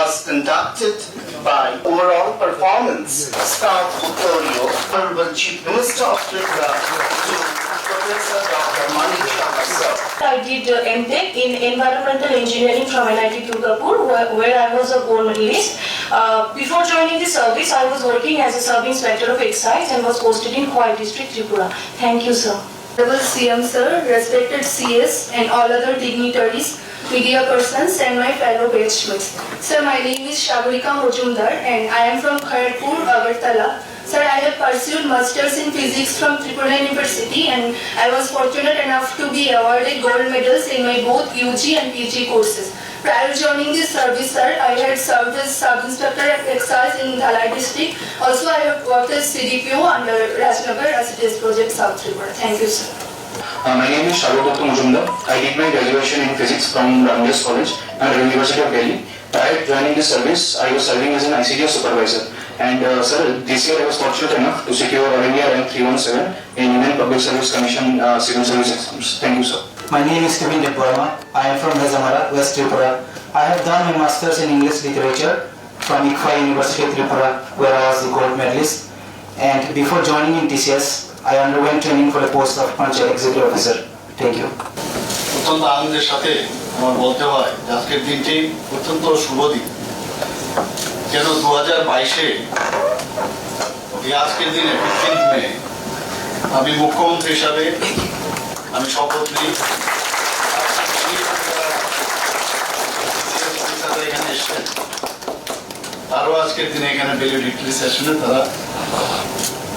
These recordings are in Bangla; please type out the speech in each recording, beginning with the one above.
was conducted by overall performance staff Vittorio, Honorable Chief Minister of Tripura, to Professor Dr. Manisha Sir. I did MTech in Environmental Engineering from NIT Durgapur, where I was a gold medalist. Before joining the service, I was working as a sub-inspector of excise and was posted in Khoi district, Tripura. Thank you, sir. Honorable CM sir, respected CS and all other dignitaries, media persons and my fellow batchmates. Sir, my name is Shagurika Mujumdar and I am from Kharagpur, Agartala. Sir, I have pursued Masters in Physics from Tripura University and I was fortunate enough to be awarded gold medals in my both UG and PG courses. Prior to joining this service, sir, I had served as Sub-Inspector of Excise in Dhalai district. Also, I have worked as CDPO under Rajnagar Residence Project South Tripura. Thank you, sir. My name is Shagurika Mujumdar. I did my graduation in physics from Ramdas College and University of Delhi. Prior to joining this service, I was serving as an ICDS supervisor. And sir, this year I was fortunate enough to secure All India rank 317 in Indian Public Service Commission civil service exams. Thank you, sir. My name is Kevin Deparama. I am from Hazamara, West Tripura. I have done my Masters in English Literature from ICFA University of Tripura, where I was the gold medalist. And before joining in TCS, I underwent training for the post of Panchayat Executive Officer. Thank you. অত্যন্ত আনন্দের সাথে আমার বলতে হয় যে আজকের দিনটি অত্যন্ত শুভ দিন। কেন 2022-এ এই আজকের দিনে 15 মে আমি মুখ্যমন্ত্রী হিসাবে আমি শপথ নিই। এখানে এসেছেন তারও আজকের দিনে এখানে ভ্যালিডিটি সেশনে তারা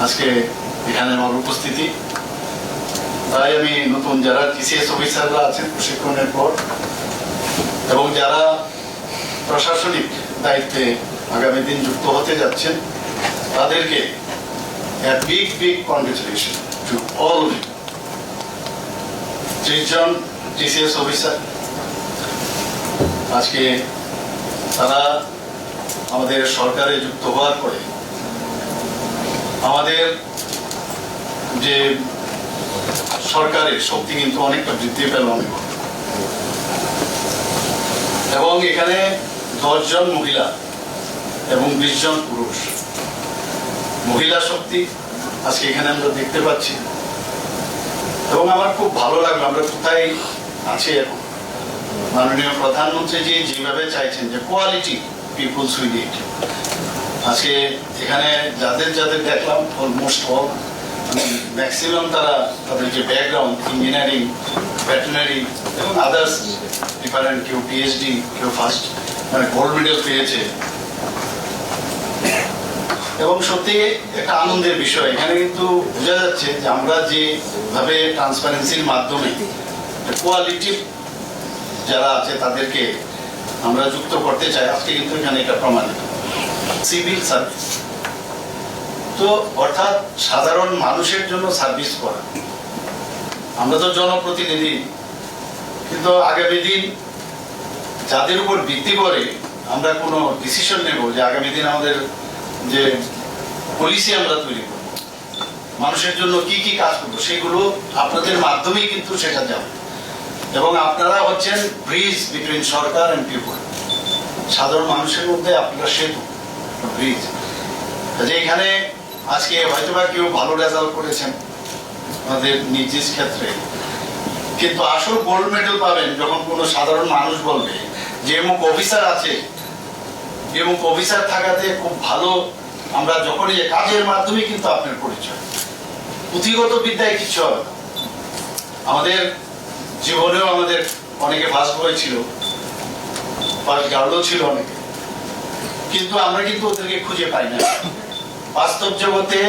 আজকে এখানে আমার উপস্থিতি। তাই আমি নতুন যারা টিসিএস অফিসাররা আছেন প্রশিক্ষণের পর এবং যারা প্রশাসনিক দায়িত্বে আগামী দিন যুক্ত হতে যাচ্ছেন তাদেরকে বিগ কংগ্রেচুলেশন টু অল 30 জন টিসিএস অফিসার। আজকে তারা আমাদের সরকারে যুক্ত হওয়ার পরে আমাদের যে সরকারের শক্তি কিন্তু অনেকটা বৃদ্ধি পেল এবং এখানে 10 জন মহিলা এবং 20 জন পুরুষ। মহিলা শক্তি আজকে এখানে আমরা দেখতে পাচ্ছি এবং আমার খুব ভালো লাগলো আমরা কোথায় আছি এখন। মাননীয় প্রধানমন্ত্রী জি যেভাবে চাইছেন যে কোয়ালিটি পিপলস উই নিড, আজকে এখানে যাদের যাদের দেখলাম অলমোস্ট অল ম্যাক্সিমাম তারা তাদের যে ব্যাকগ্রাউন্ড ইঞ্জিনিয়ারিং, ভেটেরিনারি এবং আদার্স ডিফারেন্ট, কেউ পিএইচডি, কেউ ফার্স্ট মানে গোল্ড মেডেল পেয়েছে এবং সত্যি একটা আনন্দের বিষয়। এখানে কিন্তু বোঝা যাচ্ছে যে আমরা যেভাবে ট্রান্সপারেন্সির মাধ্যমে কোয়ালিটি যারা আছে তাদেরকে আমরা যুক্ত করতে চাই, আজকে কিন্তু এখানে এটা প্রমাণিত। সিভিল সার্ভিস তো অর্থাৎ সাধারণ মানুষের জন্য সার্ভিস করা। আমরা তো জনপ্রতিনিধি, কিন্তু আগামী দিন যাদের উপর ভিত্তি করে আমরা কোনো ডিসিশন নেব যে আগামী দিন আমাদের যে পলিসি আমরা তৈরি করব, মানুষের জন্য কি কি কাজ করবো, সেগুলো আপনাদের মাধ্যমেই কিন্তু সেটা যাবে এবং আপনারা হচ্ছেন ব্রিজ বিটুইন সরকার এন্ড পিপল। সাধারণ মানুষের মধ্যে আপনারা সেতু, ব্রিজ। যে এখানে আজকে হয়তোবা কেউ ভালো রেজাল্ট করেছেন আমাদের নিজ নিজ ক্ষেত্রে, কিন্তু আসল গোল্ড মেডেল পাবেন যখন কোনো সাধারণ মানুষ বলবে যে এমুক অফিসার আছে, এমুক অফিসার থাকাতে খুব ভালো। আমরা যখন এই কাজের মাধ্যমে কিন্তু আপনার পরিচয়, পুঁথিগত বিদ্যায় কিছু হবে না। আমাদের জীবনেও আমাদের অনেকে ফার্স্ট বয় ছিল, ফার্স্ট গার্লও ছিল অনেকে, কিন্তু আমরা কিন্তু ওদেরকে খুঁজে পাই না। বাস্তব জগতে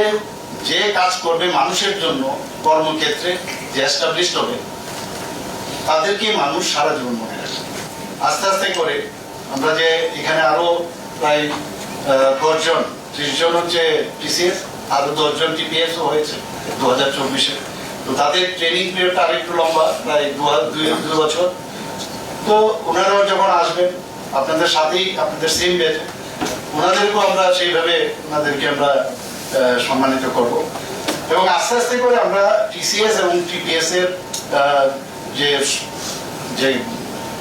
যে কাজ করবে মানুষের জন্য কর্মক্ষেত্রে, যে এস্টাবলিশড হবে, তাদেরকে মানুষ সারা জীবন মনে রাখে। আস্তে আস্তে করে আমরা যে এখানে আরো প্রায় 10 জন 30 জন হচ্ছে টিসিএস, আরো 10 জন টিপিএস হয়েছে 2024-এ। তো তাদের ট্রেনিং পিরিয়ডটা আরেকটু লম্বা, প্রায় 2 বছর। তো ওনারাও যখন আসবেন আপনাদের সাথেই, আপনাদের সেম ব্যাচ, ওনাদেরকেও আমরা সেইভাবে ওনাদেরকে আমরা সম্মানিত করব এবং আস্তে আস্তে করে আমরা টিসিএস এবং টিপিএস এর যে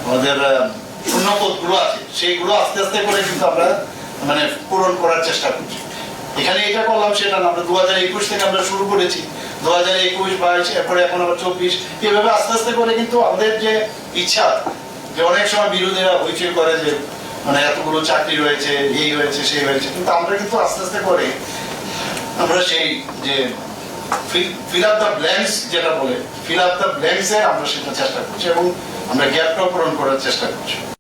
আমাদের শূন্যপদগুলো আছে সেইগুলো আস্তে আস্তে করে কিন্তু আমরা মানে পূরণ করার চেষ্টা করছি। এখানে এটা করলাম সেটা না, আমরা 2021 থেকে আমরা শুরু করেছি, 2021, 22, এরপরে এখন আবার 24, এভাবে আস্তে আস্তে করে কিন্তু আমাদের যে ইচ্ছা, যে অনেক সময় বিরোধীরা হইচই করে যে মানে এতগুলো চাকরি রয়েছে, এই হয়েছে সেই হয়েছে, কিন্তু আমরা কিন্তু আস্তে আস্তে করে আমরা সেই যে ফিল আপ দ্য ব্ল্যাঙ্কস যেটা বলে, ফিল আপ দ্য ব্ল্যাঙ্কস এ আমরা সেটা চেষ্টা করছি এবং আমরা গ্যাপটাও পূরণ করার চেষ্টা করছি।